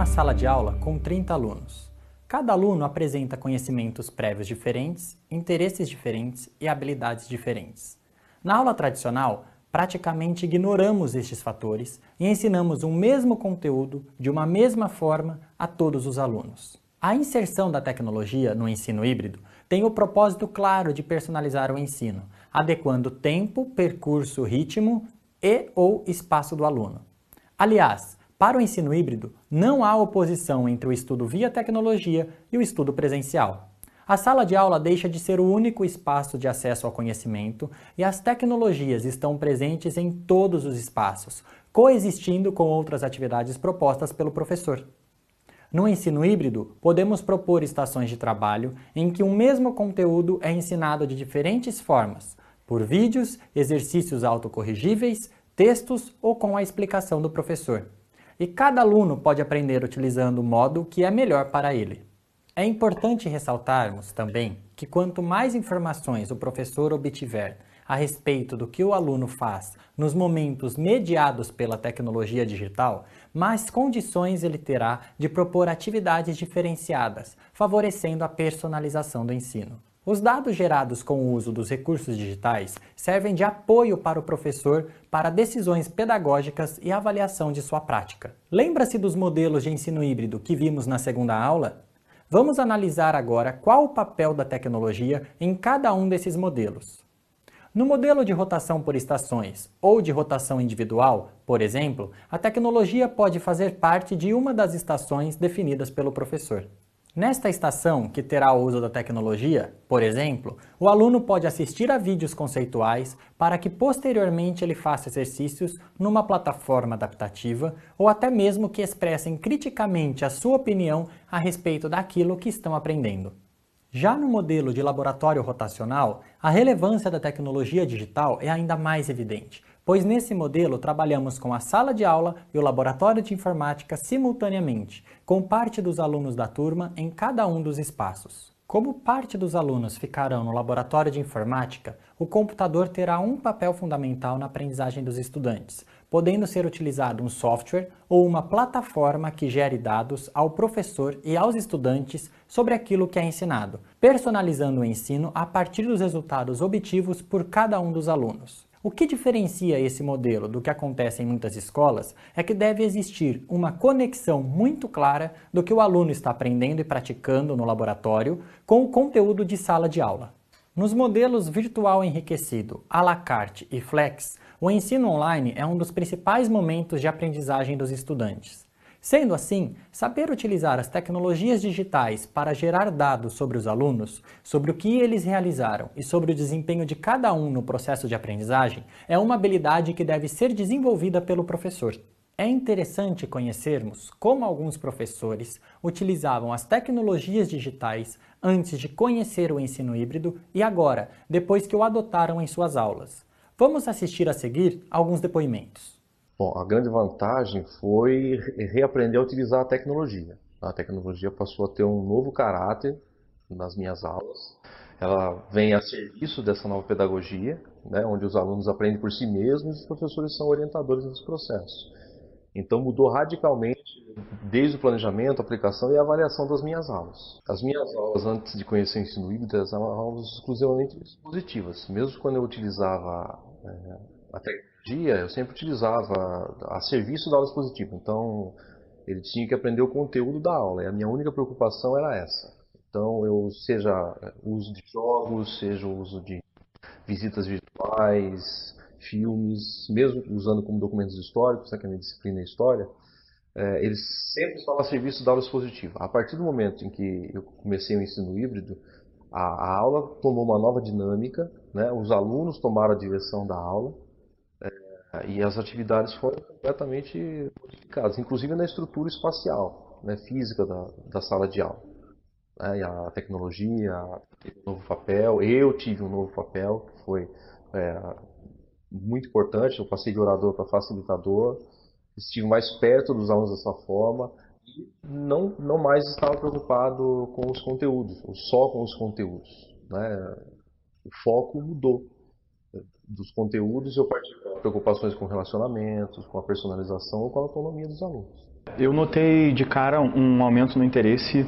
uma sala de aula com 30 alunos. Cada aluno apresenta conhecimentos prévios diferentes, interesses diferentes e habilidades diferentes. Na aula tradicional, praticamente ignoramos estes fatores e ensinamos um mesmo conteúdo de uma mesma forma a todos os alunos. A inserção da tecnologia no ensino híbrido tem o propósito claro de personalizar o ensino, adequando tempo, percurso, ritmo e/ou espaço do aluno. Aliás, para o ensino híbrido, não há oposição entre o estudo via tecnologia e o estudo presencial. A sala de aula deixa de ser o único espaço de acesso ao conhecimento e as tecnologias estão presentes em todos os espaços, coexistindo com outras atividades propostas pelo professor. No ensino híbrido, podemos propor estações de trabalho em que o mesmo conteúdo é ensinado de diferentes formas, por vídeos, exercícios autocorrigíveis, textos ou com a explicação do professor. E cada aluno pode aprender utilizando o modo que é melhor para ele. É importante ressaltarmos também que quanto mais informações o professor obtiver a respeito do que o aluno faz nos momentos mediados pela tecnologia digital, mais condições ele terá de propor atividades diferenciadas, favorecendo a personalização do ensino. Os dados gerados com o uso dos recursos digitais servem de apoio para o professor para decisões pedagógicas e avaliação de sua prática. Lembra-se dos modelos de ensino híbrido que vimos na segunda aula? Vamos analisar agora qual o papel da tecnologia em cada um desses modelos. No modelo de rotação por estações ou de rotação individual, por exemplo, a tecnologia pode fazer parte de uma das estações definidas pelo professor. Nesta estação, que terá o uso da tecnologia, por exemplo, o aluno pode assistir a vídeos conceituais para que posteriormente ele faça exercícios numa plataforma adaptativa ou até mesmo que expressem criticamente a sua opinião a respeito daquilo que estão aprendendo. Já no modelo de laboratório rotacional, a relevância da tecnologia digital é ainda mais evidente, pois nesse modelo trabalhamos com a sala de aula e o laboratório de informática simultaneamente, com parte dos alunos da turma em cada um dos espaços. Como parte dos alunos ficarão no laboratório de informática, o computador terá um papel fundamental na aprendizagem dos estudantes, podendo ser utilizado um software ou uma plataforma que gere dados ao professor e aos estudantes sobre aquilo que é ensinado, personalizando o ensino a partir dos resultados obtidos por cada um dos alunos. O que diferencia esse modelo do que acontece em muitas escolas é que deve existir uma conexão muito clara do que o aluno está aprendendo e praticando no laboratório com o conteúdo de sala de aula. Nos modelos virtual enriquecido, à la carte e flex, o ensino online é um dos principais momentos de aprendizagem dos estudantes. Sendo assim, saber utilizar as tecnologias digitais para gerar dados sobre os alunos, sobre o que eles realizaram e sobre o desempenho de cada um no processo de aprendizagem é uma habilidade que deve ser desenvolvida pelo professor. É interessante conhecermos como alguns professores utilizavam as tecnologias digitais antes de conhecer o ensino híbrido e agora, depois que o adotaram em suas aulas. Vamos assistir a seguir alguns depoimentos. Bom, a grande vantagem foi reaprender a utilizar a tecnologia. A tecnologia passou a ter um novo caráter nas minhas aulas. Ela vem a serviço dessa nova pedagogia, né, onde os alunos aprendem por si mesmos e os professores são orientadores nesse processo. Então mudou radicalmente desde o planejamento, aplicação e avaliação das minhas aulas. As minhas aulas antes de conhecer o ensino híbrido eram aulas exclusivamente expositivas. Mesmo quando eu utilizava a tecnologia, eu sempre utilizava a serviço da aula expositiva. Então ele tinha que aprender o conteúdo da aula e a minha única preocupação era essa. Então seja o uso de jogos, seja o uso de visitas virtuais, filmes, mesmo usando como documentos históricos, que a minha disciplina é história, eles sempre estão a serviço da aula expositiva. A partir do momento em que eu comecei o ensino híbrido, a aula tomou uma nova dinâmica, né? Os alunos tomaram a direção da aula e as atividades foram completamente modificadas, inclusive na estrutura espacial, né, física da sala de aula. E a tecnologia teve um novo papel, eu tive um novo papel, que foi muito importante. Eu passei de orador para facilitador, estive mais perto dos alunos dessa forma e não mais estava preocupado com os conteúdos, ou só com os conteúdos, né? O foco mudou dos conteúdos e eu parti para preocupações com relacionamentos, com a personalização ou com a autonomia dos alunos. Eu notei de cara um aumento no interesse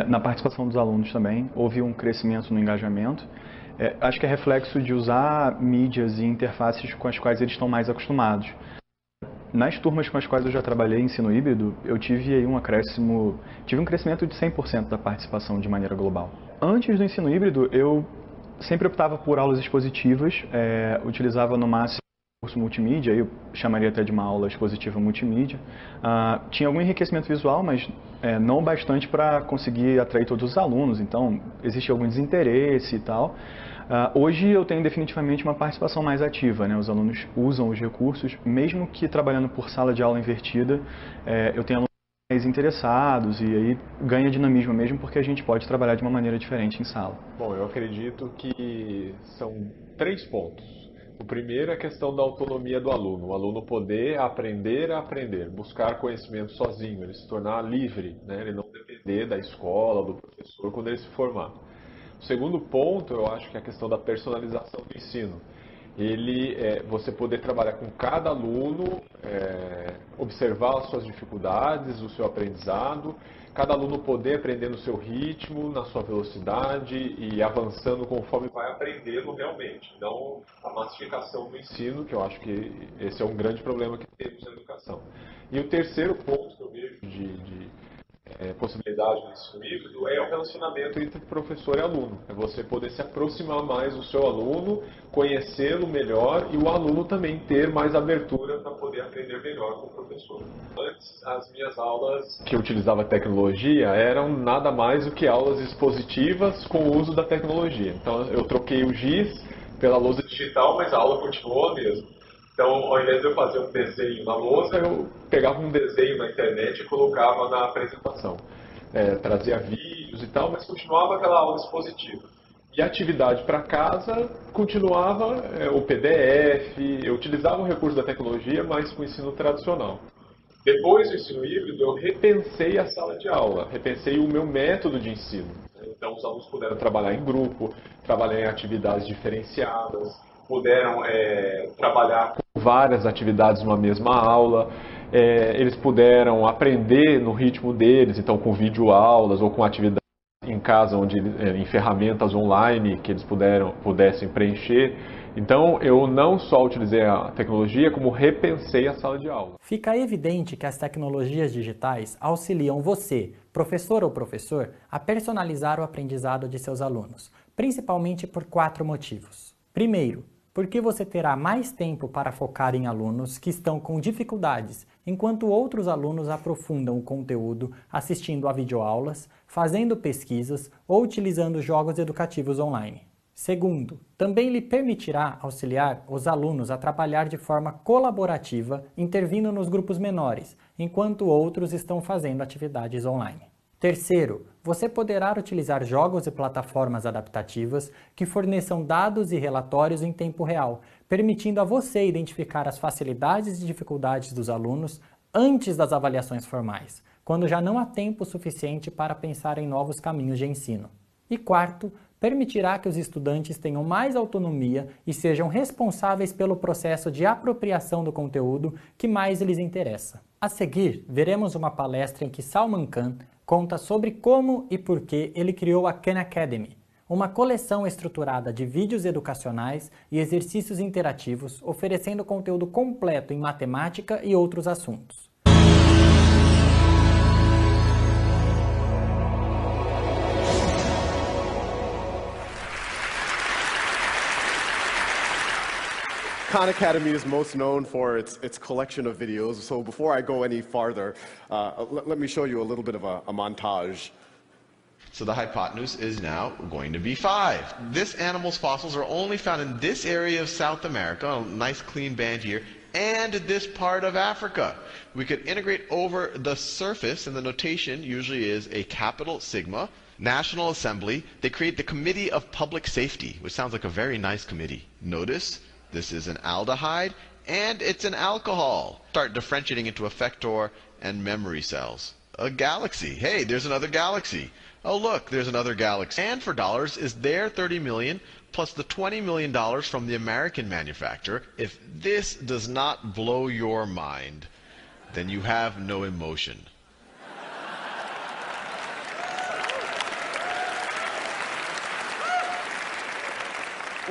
na participação dos alunos também. Houve um crescimento no engajamento. Acho que é reflexo de usar mídias e interfaces com as quais eles estão mais acostumados. Nas turmas com as quais eu já trabalhei em ensino híbrido, eu tive aí um crescimento de 100% da participação de maneira global. Antes do ensino híbrido, eu sempre optava por aulas expositivas, utilizava no máximo curso multimídia, eu chamaria até de uma aula expositiva multimídia. Tinha algum enriquecimento visual, mas não bastante para conseguir atrair todos os alunos, então existe algum desinteresse e tal. Hoje eu tenho definitivamente uma participação mais ativa, né? Os alunos usam os recursos, mesmo que trabalhando por sala de aula invertida, eu tenho alunos mais interessados e aí ganha dinamismo mesmo porque a gente pode trabalhar de uma maneira diferente em sala. Bom, eu acredito que são 3 pontos. O primeiro é a questão da autonomia do aluno, o aluno poder aprender a aprender, buscar conhecimento sozinho, ele se tornar livre, né? Ele não depender da escola, do professor quando ele se formar. O segundo ponto, eu acho que é a questão da personalização do ensino. Você poder trabalhar com cada aluno, observar as suas dificuldades, o seu aprendizado, cada aluno poder aprender no seu ritmo, na sua velocidade e avançando conforme vai aprendendo realmente. Não a massificação do ensino, que eu acho que esse é um grande problema que temos na educação. E o terceiro ponto que eu vejo de possibilidade do ensino híbrido é o relacionamento entre professor e aluno. É você poder se aproximar mais do seu aluno, conhecê-lo melhor e o aluno também ter mais abertura para poder aprender melhor com o professor. Antes, as minhas aulas que eu utilizava tecnologia eram nada mais do que aulas expositivas com o uso da tecnologia. Então eu troquei o giz pela lousa digital, mas a aula continuou a mesma. Então, ao invés de eu fazer um desenho na lousa, eu pegava um desenho na internet e colocava na apresentação. Trazia vídeos e tal, mas continuava aquela aula expositiva. E a atividade para casa continuava o PDF, eu utilizava o recurso da tecnologia, mas com o ensino tradicional. Depois do ensino híbrido, eu repensei a sala de aula, repensei o meu método de ensino. Então, os alunos puderam trabalhar em grupo, trabalhar em atividades diferenciadas, puderam trabalhar com várias atividades numa mesma aula, eles puderam aprender no ritmo deles, então com videoaulas ou com atividades em casa, em ferramentas online que eles pudessem preencher. Então eu não só utilizei a tecnologia, como repensei a sala de aula. Fica evidente que as tecnologias digitais auxiliam você, professor ou professor, a personalizar o aprendizado de seus alunos, principalmente por 4 motivos. Primeiro, porque você terá mais tempo para focar em alunos que estão com dificuldades, enquanto outros alunos aprofundam o conteúdo assistindo a videoaulas, fazendo pesquisas ou utilizando jogos educativos online. Segundo, também lhe permitirá auxiliar os alunos a trabalhar de forma colaborativa, intervindo nos grupos menores, enquanto outros estão fazendo atividades online. Terceiro, você poderá utilizar jogos e plataformas adaptativas que forneçam dados e relatórios em tempo real, permitindo a você identificar as facilidades e dificuldades dos alunos antes das avaliações formais, quando já não há tempo suficiente para pensar em novos caminhos de ensino. E quarto, permitirá que os estudantes tenham mais autonomia e sejam responsáveis pelo processo de apropriação do conteúdo que mais lhes interessa. A seguir, veremos uma palestra em que Salman Khan conta sobre como e por que ele criou a Khan Academy, uma coleção estruturada de vídeos educacionais e exercícios interativos, oferecendo conteúdo completo em matemática e outros assuntos. Khan Academy is most known for its collection of videos. So before I go any farther, let me show you a little bit of a montage. So the hypotenuse is now going to be 5. This animal's fossils are only found in this area of South America, a nice clean band here, and this part of Africa. We could integrate over the surface, and the notation usually is a capital sigma. National Assembly, they create the Committee of Public Safety, which sounds like a very nice committee. Notice this is an aldehyde, and it's an alcohol. Start differentiating into effector and memory cells. A galaxy. Hey, there's another galaxy. Oh, look, there's another galaxy. And for dollars is their $30 million plus the $20 million from the American manufacturer. If this does not blow your mind, then you have no emotion.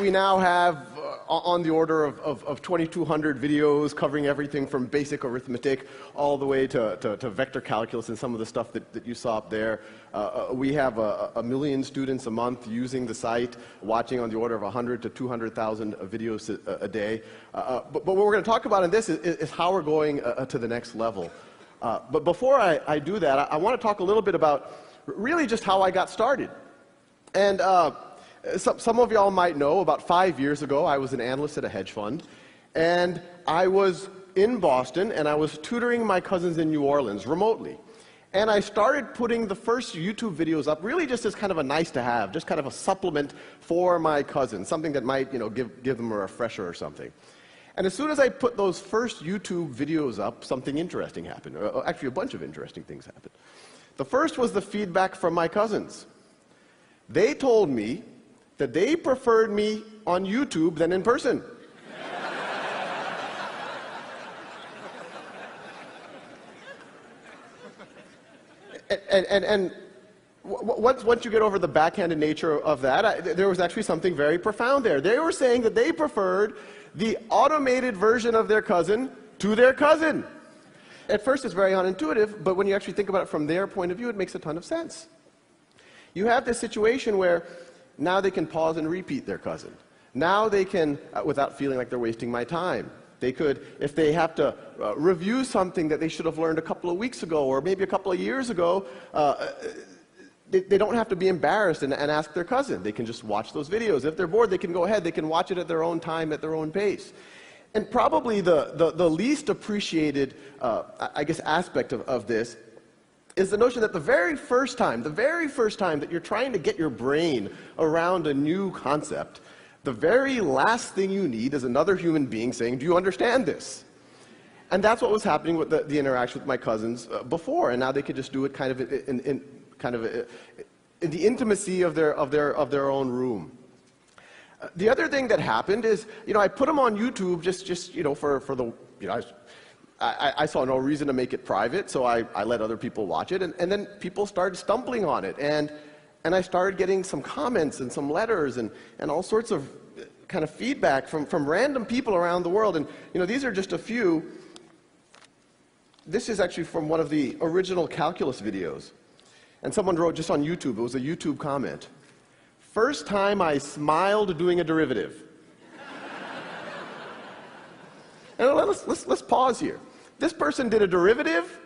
We now have on the order of 2,200 videos covering everything from basic arithmetic all the way to vector calculus and some of the stuff that you saw up there. We have a million students a month using the site, watching on the order of 100 to 200,000 videos a day. But what we're going to talk about in this is how we're going to the next level. But before I do that, I want to talk a little bit about really just how I got started. And some of y'all might know, about 5 years ago, I was an analyst at a hedge fund, and I was in Boston, and I was tutoring my cousins in New Orleans remotely. And I started putting the first YouTube videos up really just as kind of a nice to have, just kind of a supplement for my cousins, something that might, give them a refresher or something. And as soon as I put those first YouTube videos up, something interesting happened. Actually, a bunch of interesting things happened. The first was the feedback from my cousins. They told me that they preferred me on YouTube than in person. And once you get over the backhanded nature of that, there was actually something very profound there. They were saying that they preferred the automated version of their cousin to their cousin. At first it's very unintuitive, but when you actually think about it from their point of view, it makes a ton of sense. You have this situation where now they can pause and repeat their cousin. Now they can, without feeling like they're wasting my time. They could, if they have to review something that they should have learned a couple of weeks ago or maybe a couple of years ago, they don't have to be embarrassed and ask their cousin. They can just watch those videos. If they're bored, they can go ahead. They can watch it at their own time, at their own pace. And probably the least appreciated, aspect of this is the notion that the very first time that you're trying to get your brain around a new concept, the very last thing you need is another human being saying, do you understand this? And that's what was happening with the interaction with my cousins before, and now they could just do it kind of in the intimacy of their own room. The other thing that happened is, I put them on YouTube just for the, I saw no reason to make it private, so I let other people watch it, and then people started stumbling on it, and I started getting some comments and some letters and all sorts of kind of feedback from random people around the world, and these are just a few. This is actually from one of the original calculus videos, and someone wrote just on YouTube, it was a YouTube comment. First time I smiled doing a derivative. And let's pause here. This person did a derivative,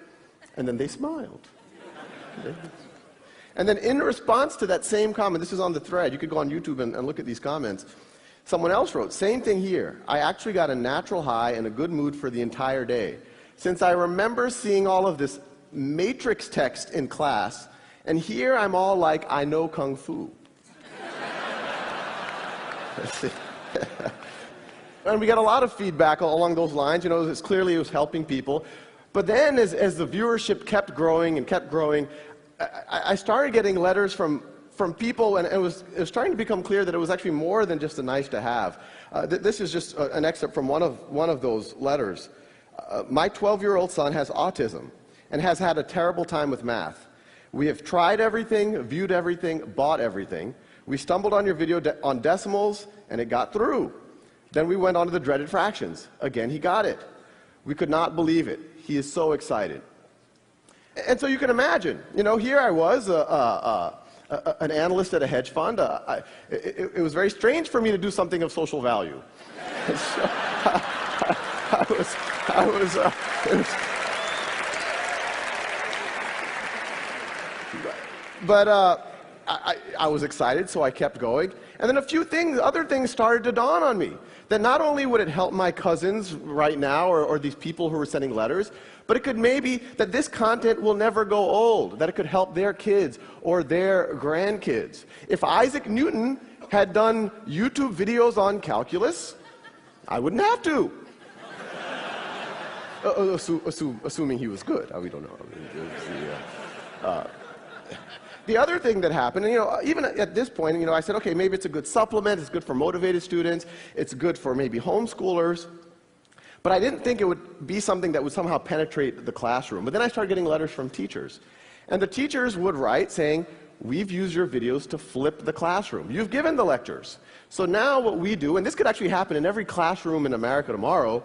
and then they smiled. And then in response to that same comment, this is on the thread, you could go on YouTube and look at these comments, someone else wrote, same thing here. I actually got a natural high and a good mood for the entire day. Since I remember seeing all of this matrix text in class, and here I'm all like, I know Kung Fu. And we got a lot of feedback along those lines. It's clearly it was helping people. But then as the viewership kept growing and kept growing, I started getting letters from people, and it was starting to become clear that it was actually more than just a nice to have. This is just an excerpt from one of those letters. My 12-year-old son has autism and has had a terrible time with math. We have tried everything, viewed everything, bought everything. We stumbled on your video on decimals, and it got through. Then we went on to the dreaded fractions. Again, he got it. We could not believe it. He is so excited. And so you can imagine, here I was, an analyst at a hedge fund. It was very strange for me to do something of social value. I was excited, so I kept going. And then other things started to dawn on me. That not only would it help my cousins right now, or these people who were sending letters, but it could maybe that this content will never go old, that it could help their kids or their grandkids. If Isaac Newton had done YouTube videos on calculus, I wouldn't have to. Assuming he was good. We don't know. The other thing that happened, even at this point, I said, okay, maybe it's a good supplement, it's good for motivated students, it's good for maybe homeschoolers. But I didn't think it would be something that would somehow penetrate the classroom. But then I started getting letters from teachers. And the teachers would write saying, we've used your videos to flip the classroom. You've given the lectures. So now what we do, and this could actually happen in every classroom in America tomorrow,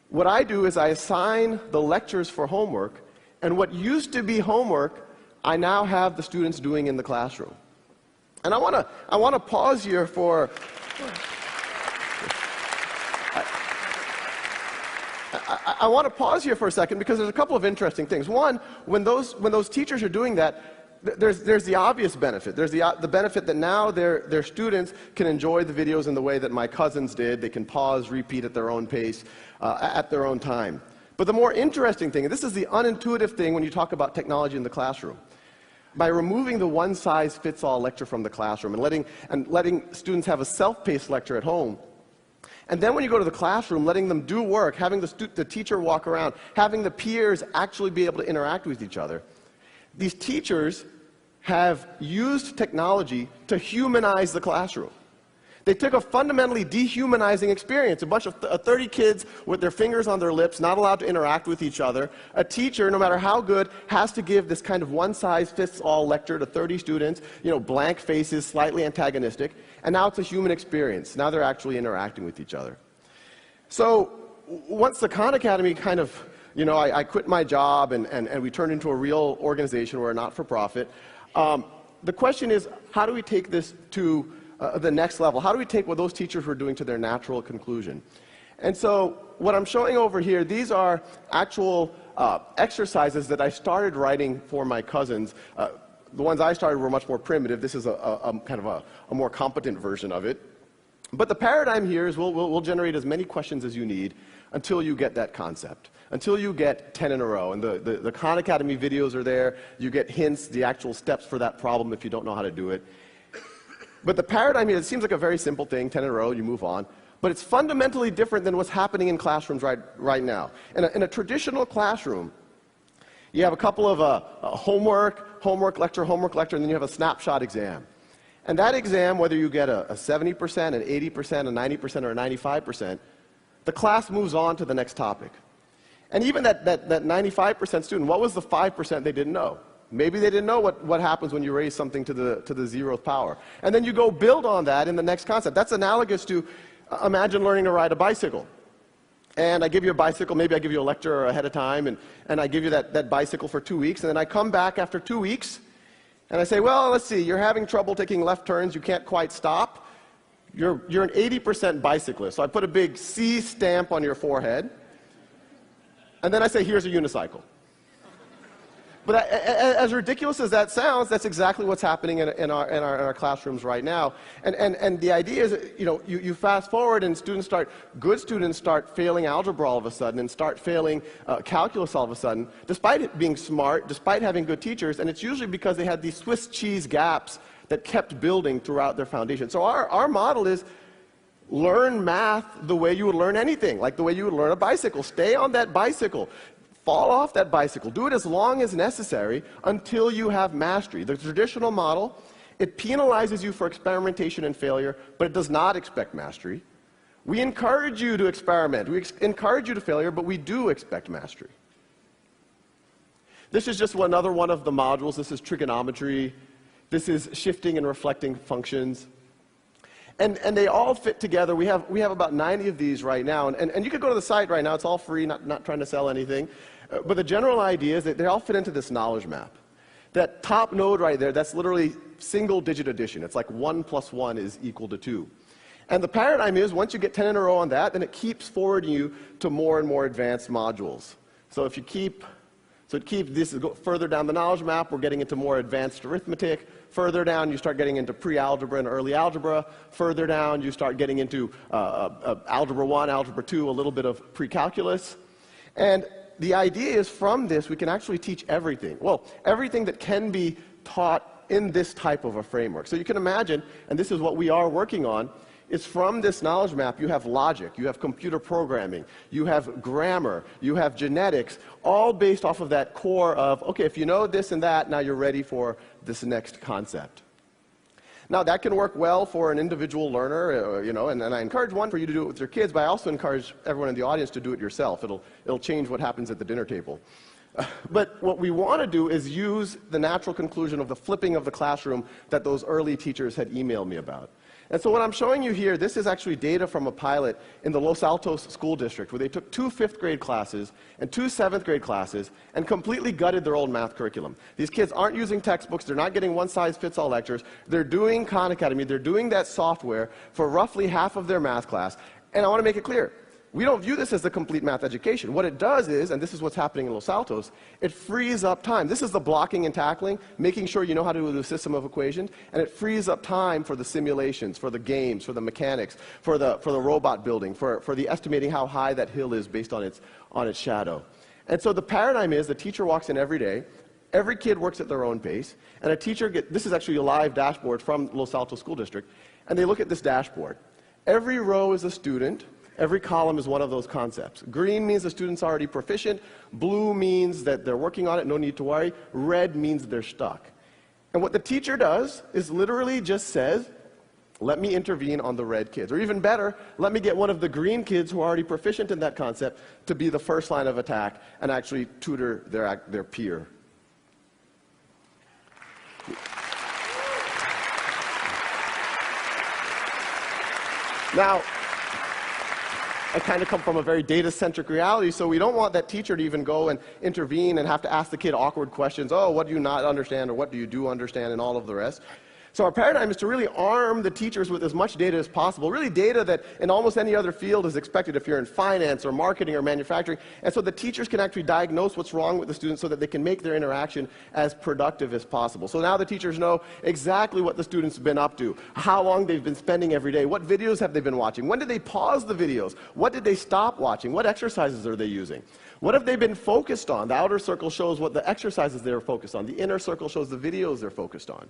what I do is I assign the lectures for homework, and what used to be homework, I now have the students doing in the classroom. And I want to pause here for... I want to pause here for a second because there's a couple of interesting things. One, when those teachers are doing that, there's the obvious benefit. There's the benefit that now their students can enjoy the videos in the way that my cousins did. They can pause, repeat at their own pace, at their own time. But the more interesting thing, and this is the unintuitive thing when you talk about technology in the classroom, by removing the one-size-fits-all lecture from the classroom and letting students have a self-paced lecture at home, and then when you go to the classroom, letting them do work, having the teacher walk around, having the peers actually be able to interact with each other, these teachers have used technology to humanize the classroom. They took a fundamentally dehumanizing experience, a bunch of 30 kids with their fingers on their lips, not allowed to interact with each other. A teacher, no matter how good, has to give this kind of one-size-fits-all lecture to 30 students, blank faces, slightly antagonistic, and now it's a human experience. Now they're actually interacting with each other. So once the Khan Academy kind of, I quit my job and we turned into a real organization, we're a not-for-profit, the question is, how do we take this to the next level? How do we take what those teachers were doing to their natural conclusion? And so what I'm showing over here, these are actual exercises that I started writing for my cousins. The ones I started were much more primitive. This is a kind of a more competent version of it. But the paradigm here is we'll generate as many questions as you need until you get that concept, until you get 10 in a row. And the Khan Academy videos are there. You get hints, the actual steps for that problem if you don't know how to do it. But the paradigm here, it seems like a very simple thing, 10 in a row, you move on. But it's fundamentally different than what's happening in classrooms right now. In a traditional classroom, you have a couple of homework lecture, and then you have a snapshot exam. And that exam, whether you get a 70%, an 80%, a 90%, or a 95%, the class moves on to the next topic. And even that 95% student, what was the 5% they didn't know? Maybe they didn't know what happens when you raise something to the 0th power. And then you go build on that in the next concept. That's analogous to, imagine learning to ride a bicycle. And I give you a bicycle, maybe I give you a lecture ahead of time, and I give you that bicycle for 2 weeks, and then I come back after 2 weeks, and I say, well, let's see, you're having trouble taking left turns, you can't quite stop. You're an 80% bicyclist. So I put a big C stamp on your forehead, and then I say, here's a unicycle. But as ridiculous as that sounds, that's exactly what's happening in our classrooms right now. And the idea is, you fast forward and good students start failing algebra all of a sudden and start failing calculus all of a sudden, despite it being smart, despite having good teachers, and it's usually because they had these Swiss cheese gaps that kept building throughout their foundation. So our model is learn math the way you would learn anything, like the way you would learn a bicycle. Stay on that bicycle. Fall off that bicycle. Do it as long as necessary until you have mastery. The traditional model, it penalizes you for experimentation and failure, but it does not expect mastery. We encourage you to experiment. We encourage you to failure, but we do expect mastery. This is just another one of the modules. This is trigonometry. This is shifting and reflecting functions. And they all fit together. We have about 90 of these right now. And you could go to the site right now. It's all free, not trying to sell anything. But the general idea is that they all fit into this knowledge map. That top node right there, that's literally single-digit addition. It's like 1 + 1 is equal to 2. And the paradigm is, once you get 10 in a row on that, then it keeps forwarding you to more and more advanced modules. So if you keep, this is further down the knowledge map, we're getting into more advanced arithmetic. Further down, you start getting into pre-algebra and early algebra. Further down, you start getting into algebra 1, algebra 2, a little bit of pre-calculus. And the idea is from this, we can actually teach everything. Well, everything that can be taught in this type of a framework. So you can imagine, and this is what we are working on, is from this knowledge map, you have logic, you have computer programming, you have grammar, you have genetics, all based off of that core of, okay, if you know this and that, now you're ready for this next concept. Now, that can work well for an individual learner, and I encourage one for you to do it with your kids, but I also encourage everyone in the audience to do it yourself. It'll change what happens at the dinner table. But what we want to do is use the natural conclusion of the flipping of the classroom that those early teachers had emailed me about. And so what I'm showing you here, this is actually data from a pilot in the Los Altos School District, where they took 2 5th grade classes and 2 7th grade classes and completely gutted their old math curriculum. These kids aren't using textbooks, they're not getting one-size-fits-all lectures, they're doing Khan Academy, they're doing that software for roughly half of their math class. And I want to make it clear, we don't view this as the complete math education. What it does is, and this is what's happening in Los Altos, it frees up time. This is the blocking and tackling, making sure you know how to do a system of equations, and it frees up time for the simulations, for the games, for the mechanics, for the robot building, for the estimating how high that hill is based on its shadow. And so the paradigm is the teacher walks in every day, every kid works at their own pace, and a teacher this is actually a live dashboard from Los Altos School District, and they look at this dashboard. Every row is a student. Every column is one of those concepts. Green means the student's already proficient. Blue means that they're working on it, no need to worry. Red means they're stuck. And what the teacher does is literally just says, let me intervene on the red kids. Or even better, let me get one of the green kids who are already proficient in that concept to be the first line of attack and actually tutor their peer. Now, I kind of come from a very data-centric reality, so we don't want that teacher to even go and intervene and have to ask the kid awkward questions. Oh, what do you not understand, or what do you do understand, and all of the rest. So our paradigm is to really arm the teachers with as much data as possible, really data that in almost any other field is expected if you're in finance or marketing or manufacturing, and so the teachers can actually diagnose what's wrong with the students so that they can make their interaction as productive as possible. So now the teachers know exactly what the students have been up to, how long they've been spending every day, what videos have they been watching, when did they pause the videos, what did they stop watching, what exercises are they using, what have they been focused on. The outer circle shows what the exercises they're focused on, the inner circle shows the videos they're focused on.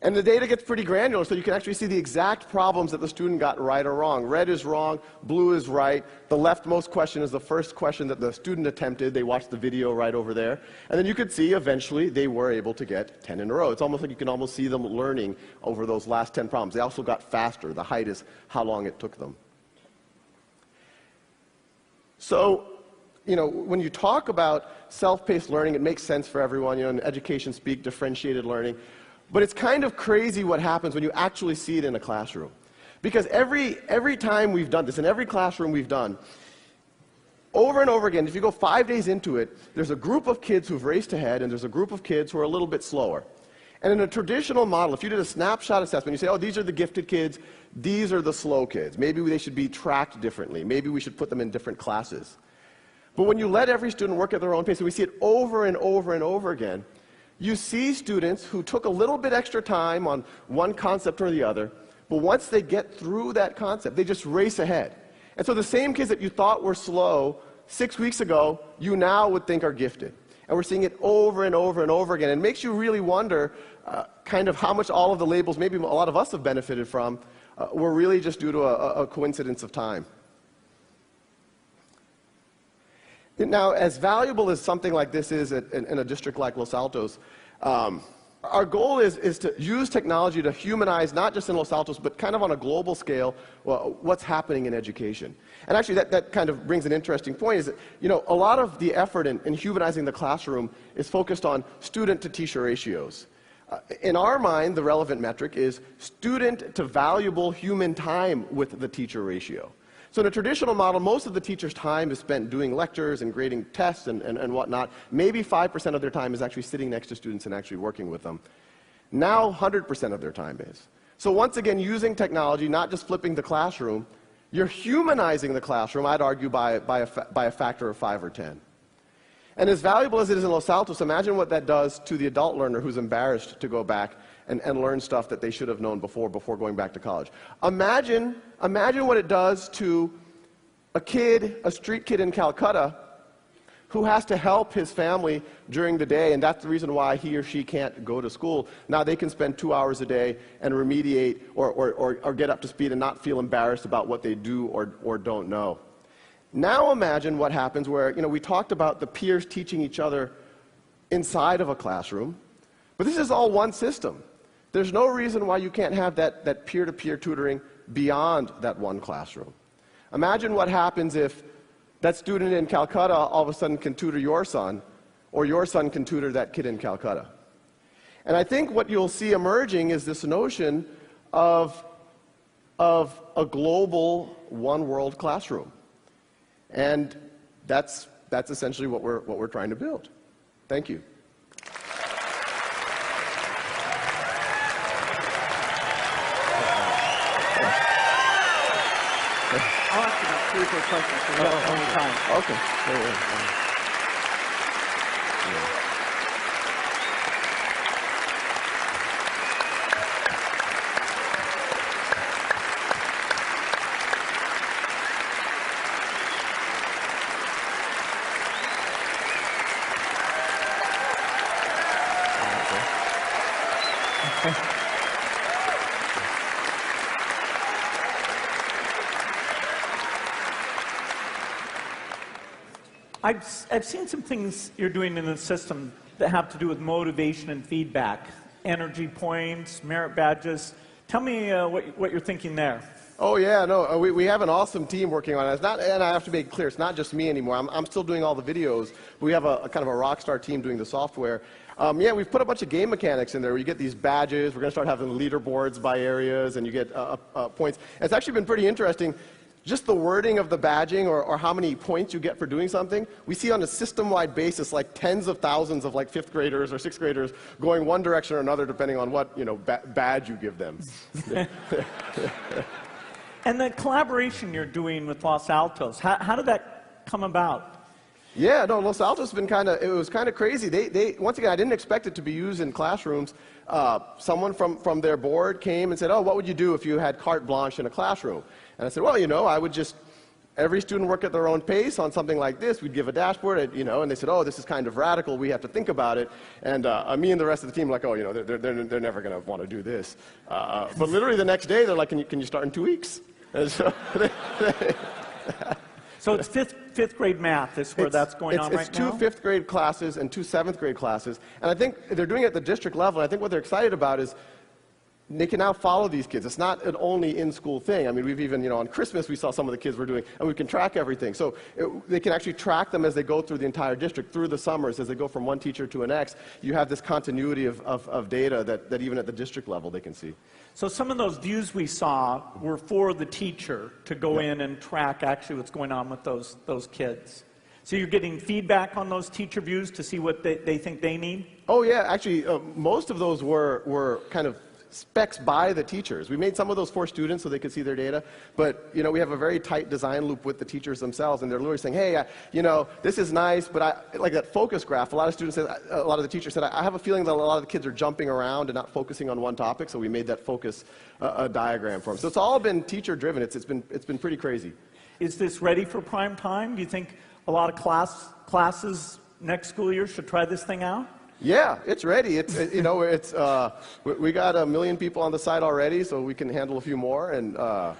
And the data gets pretty granular, so you can actually see the exact problems that the student got right or wrong. Red is wrong, blue is right. The leftmost question is the first question that the student attempted. They watched the video right over there. And then you could see eventually they were able to get 10 in a row. It's almost like you can almost see them learning over those last 10 problems. They also got faster. The height is how long it took them. So, when you talk about self-paced learning, it makes sense for everyone. In education speak, differentiated learning. But it's kind of crazy what happens when you actually see it in a classroom. Because every time we've done this, in every classroom we've done, over and over again, if you go 5 days into it, there's a group of kids who've raced ahead, and there's a group of kids who are a little bit slower. And in a traditional model, if you did a snapshot assessment, you say, oh, these are the gifted kids, these are the slow kids. Maybe they should be tracked differently. Maybe we should put them in different classes. But when you let every student work at their own pace, and we see it over and over and over again, you see students who took a little bit extra time on one concept or the other, but once they get through that concept, they just race ahead. And so the same kids that you thought were slow 6 weeks ago, you now would think are gifted. And we're seeing it over and over and over again. It makes you really wonder kind of how much all of the labels, maybe a lot of us have benefited from, were really just due to a coincidence of time. Now, as valuable as something like this is in a district like Los Altos, our goal is to use technology to humanize, not just in Los Altos, but kind of on a global scale, what's happening in education. And actually, that kind of brings an interesting point, is that, a lot of the effort in humanizing the classroom is focused on student-to-teacher ratios. In our mind, the relevant metric is student-to-valuable human time with the teacher ratio. So in a traditional model, most of the teacher's time is spent doing lectures and grading tests and whatnot. Maybe 5% of their time is actually sitting next to students and actually working with them. Now 100% of their time is. So once again, using technology, not just flipping the classroom, you're humanizing the classroom, I'd argue, by a factor of 5 or 10. And as valuable as it is in Los Altos, imagine what that does to the adult learner who's embarrassed to go back and learn stuff that they should have known before going back to college. Imagine what it does to a street kid in Calcutta who has to help his family during the day, and that's the reason why he or she can't go to school. Now they can spend 2 hours a day and remediate or get up to speed and not feel embarrassed about what they do or don't know. Now imagine what happens where, we talked about the peers teaching each other inside of a classroom, but this is all one system. there's no reason why you can't have that peer-to-peer tutoring beyond that one classroom. Imagine what happens if that student in Calcutta all of a sudden can tutor your son, or your son can tutor that kid in Calcutta. And I think what you'll see emerging is this notion of a global one-world classroom. And that's essentially what we're trying to build. Thank you. I'll ask you about 3 or 4 questions, so we got plenty of time. Okay. I've seen some things you're doing in the system that have to do with motivation and feedback, energy points, merit badges. Tell me what you're thinking there. Oh yeah, no, we have an awesome team working on it. It's not, and I have to make it clear, it's not just me anymore. I'm still doing all the videos. We have a kind of a rock star team doing the software. Yeah, we've put a bunch of game mechanics in there where you get these badges. We're going to start having leaderboards by areas, and you get points. And it's actually been pretty interesting. Just the wording of the badging or how many points you get for doing something, we see on a system-wide basis like tens of thousands of like 5th graders or 6th graders going one direction or another depending on what badge you give them. And the collaboration you're doing with Los Altos, how did that come about? Yeah, no, Los Altos has been it was kind of crazy. They once again, I didn't expect it to be used in classrooms. Someone from their board came and said, oh, what would you do if you had carte blanche in a classroom? And I said, well, I would just, every student work at their own pace on something like this. We'd give a dashboard, and they said, oh, this is kind of radical. We have to think about it. And me and the rest of the team were like, oh, they're never going to want to do this. But literally the next day, they're like, can you start in 2 weeks? And so so it's fifth grade math is where that's going on right now? It's 2 5th grade classes and 2 7th grade classes. And I think they're doing it at the district level. And I think what they're excited about is they can now follow these kids. It's not an only in-school thing. I mean, we've even, on Christmas, we saw some of the kids were doing, and we can track everything. So they can actually track them as they go through the entire district, through the summers, as they go from one teacher to an next. You have this continuity of data that even at the district level they can see. So some of those views we saw were for the teacher to go in and track actually what's going on with those kids. So you're getting feedback on those teacher views to see what they think they need? Oh yeah, actually most of those were kind of specs by the teachers. We made some of those for students so they could see their data, but we have a very tight design loop with the teachers themselves, and they're literally saying, hey, this is nice, but like that focus graph, a lot of students said, a lot of the teachers said, I have a feeling that a lot of the kids are jumping around and not focusing on one topic, so we made that focus diagram for them. So it's all been teacher driven. It's been pretty crazy. Is this ready for prime time? Do you think a lot of classes next school year should try this thing out? Yeah, it's ready. We got 1 million people on the site already, so we can handle a few more. And no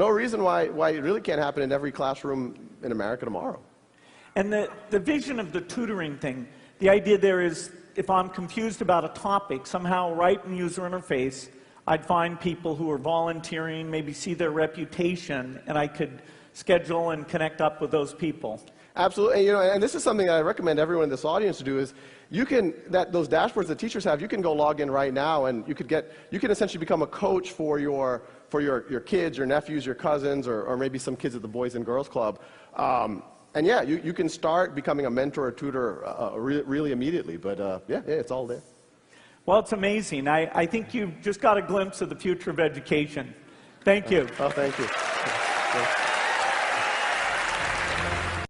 reason why it really can't happen in every classroom in America tomorrow. And the vision of the tutoring thing, the idea there is, if I'm confused about a topic, somehow right in user interface, I'd find people who are volunteering, maybe see their reputation, and I could schedule and connect up with those people. Absolutely, and this is something that I recommend everyone in this audience to do is those dashboards that teachers have, you can go log in right now and you can essentially become a coach for your kids, your nephews, your cousins, or maybe some kids at the Boys and Girls Club. And yeah, you can start becoming a mentor or tutor really immediately, but yeah, it's all there. Well, it's amazing. I think you've just got a glimpse of the future of education. Thank you. Oh, thank you.